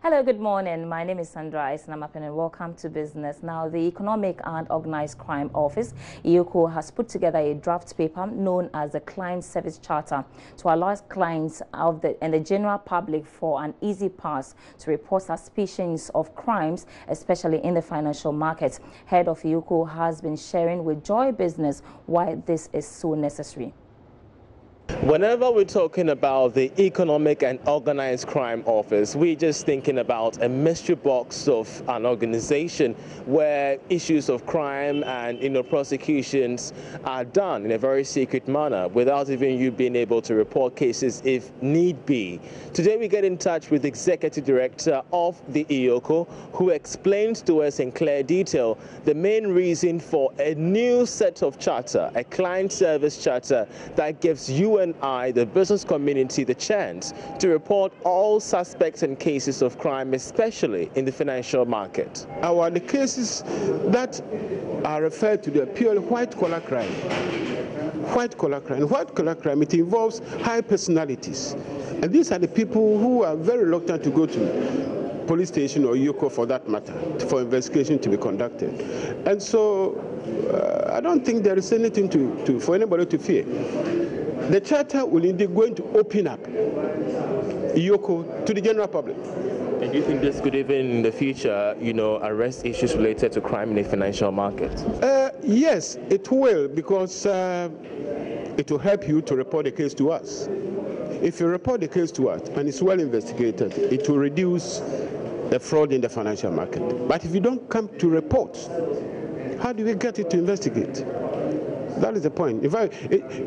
Hello, good morning. My name is Sandra Isnamapin and welcome to Business. Now, the Economic and Organized Crime Office, EOCO, has put together a draft paper known as the Client Service Charter to allow clients and the general public for an easy pass to report suspicions of crimes, especially in the financial market. Head of EOCO has been sharing with Joy Business why this is so necessary. Whenever we're talking about the Economic and Organized Crime Office, we're just thinking about a mystery box of an organization where issues of crime and prosecutions are done in a very secret manner without even you being able to report cases if need be. Today we get in touch with the Executive Director of the EOCO, who explains to us in clear detail the main reason for a new set of charter, a client service charter that gives you and I, the business community, the chance to report all suspects and cases of crime, especially in the financial market. The cases that are referred to the purely white-collar crime. White-collar crime. White-collar crime, it involves high personalities. And these are the people who are very reluctant to go to police station or EOCO for that matter, for investigation to be conducted. And so I don't think there is anything for anybody to fear. The charter will indeed going to open up EOCO to the general public. And do you think this could even in the future, arrest issues related to crime in the financial market? Yes, it will, because it will help you to report the case to us. If you report the case to us and it's well investigated, it will reduce the fraud in the financial market. But if you don't come to report, how do we get it to investigate? That is the point. In fact,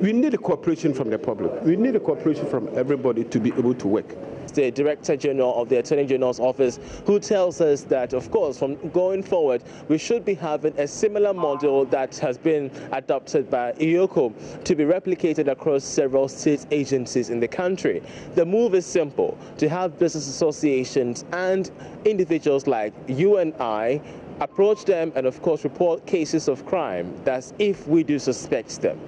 we need a cooperation from the public. We need a cooperation from everybody to be able to work. The Director General of the Attorney General's office, who tells us that, of course, from going forward, we should be having a similar model that has been adopted by EOCO to be replicated across several state agencies in the country. The move is simple: to have business associations and individuals like you and I approach them and, of course, report cases of crime. That's if we do suspect them.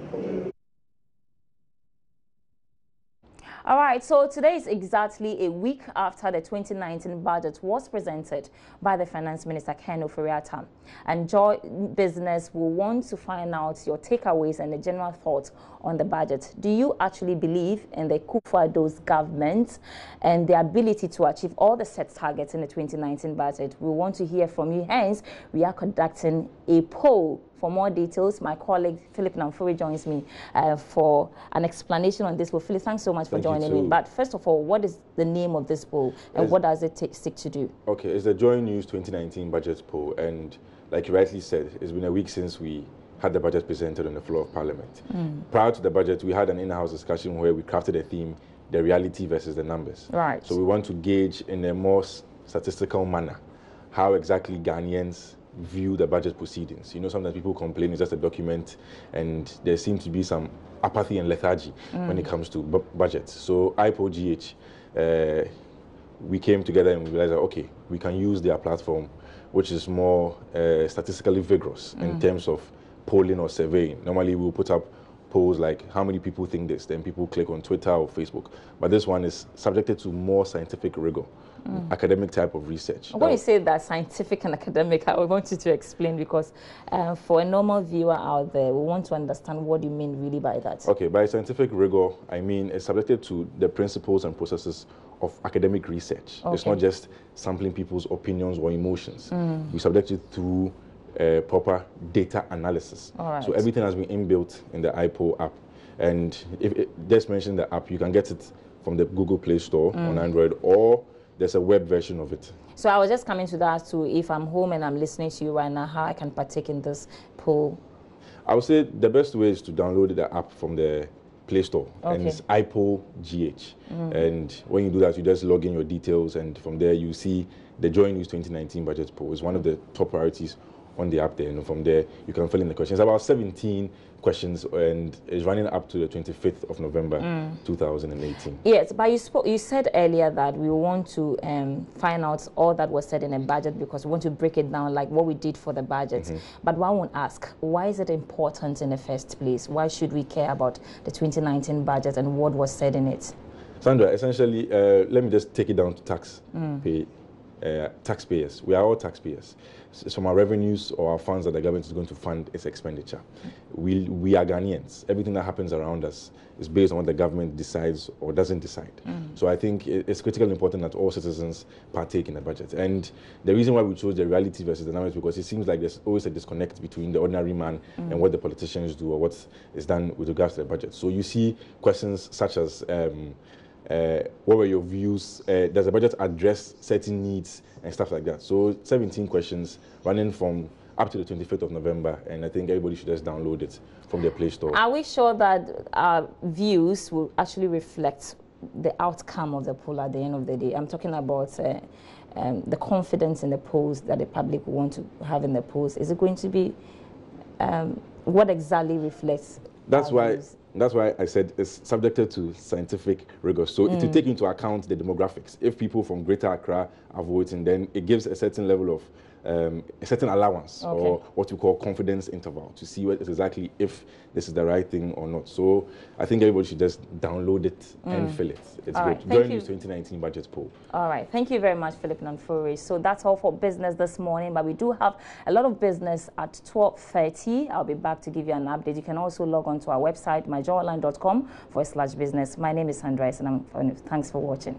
All right, so today is exactly a week after the 2019 budget was presented by the Finance Minister, Ken Ofori-Atta. And Joy Business will want to find out your takeaways and the general thoughts on the budget. Do you actually believe in the Kufuor's government and the ability to achieve all the set targets in the 2019 budget? We want to hear from you. Hence, we are conducting a poll. For more details, my colleague Philip Namfuri joins me for an explanation on this poll. Philip, thanks so much for joining me. But first of all, what is the name of this poll and what does it seek to do? Okay, it's the JoyNews 2019 budget poll, and like you rightly said, it's been a week since we had the budget presented on the floor of Parliament. Prior to the budget, we had an in-house discussion where we crafted a theme, the reality versus the numbers. Right. So we want to gauge in a more statistical manner how exactly Ghanaians view the budget proceedings. Sometimes people complain it's just a document, and there seems to be some apathy and lethargy when it comes to budgets. So IPOGH, we came together and we realized that, okay, we can use their platform, which is more statistically vigorous in terms of polling or surveying. Normally we'll put up polls like how many people think this, then people click on Twitter or Facebook. But this one is subjected to more scientific rigor. Academic type of research. When you say that scientific and academic, I want you to explain, because for a normal viewer out there, we want to understand what you mean really by that. Okay, by scientific rigor, I mean it's subjected to the principles and processes of academic research. Okay. It's not just sampling people's opinions or emotions. We subject it through proper data analysis. All right. So everything has been inbuilt in the iPo app. And if just mention the app, you can get it from the Google Play Store on Android, or there's a web version of it. So I was just coming to that too. If I'm home and I'm listening to you right now, how I can partake in this poll? I would say the best way is to download the app from the Play Store, and it's IPOGH. And when you do that, you just log in your details, and from there you see the JoyNews 2019 budget poll. It's one of the top priorities on the app there, and from there you can fill in the questions. About 17 questions, and it's running up to the 25th of November 2018. Yes, but you said earlier that we want to find out all that was said in a budget, because we want to break it down like what we did for the budget. But one would ask, why is it important in the first place? Why should we care about the 2019 budget and what was said in it? Sandra, essentially, let me just take it down to tax pay. taxpayers. We are all taxpayers. So from our revenues or our funds that the government is going to fund its expenditure. We are Ghanaians. Everything that happens around us is based on what the government decides or doesn't decide. So I think it's critically important that all citizens partake in the budget. And the reason why we chose the reality versus the numbers is because it seems like there's always a disconnect between the ordinary man and what the politicians do or what is done with regards to the budget. So you see questions such as what were your views? Does the budget address certain needs and stuff like that? So 17 questions running from up to the 25th of November, and I think everybody should just download it from their Play Store. Are we sure that our views will actually reflect the outcome of the poll at the end of the day? I'm talking about the confidence in the polls that the public want to have in the polls. Is it going to be what exactly reflects? That's why I said it's subjected to scientific rigor. So it will take into account the demographics. If people from Greater Accra are voting, then it gives a certain level of a certain allowance or what we call confidence interval to see what exactly if this is the right thing or not. So I think everybody should just download it and fill it. It's all good. Right. JoyNews 2019 budget poll. All right. Thank you very much, Philip Nanfuri. So that's all for business this morning, but we do have a lot of business at 12:30. I'll be back to give you an update. You can also log on to our website, myjoyonline.com/business. My name is Sandra, and thanks for watching.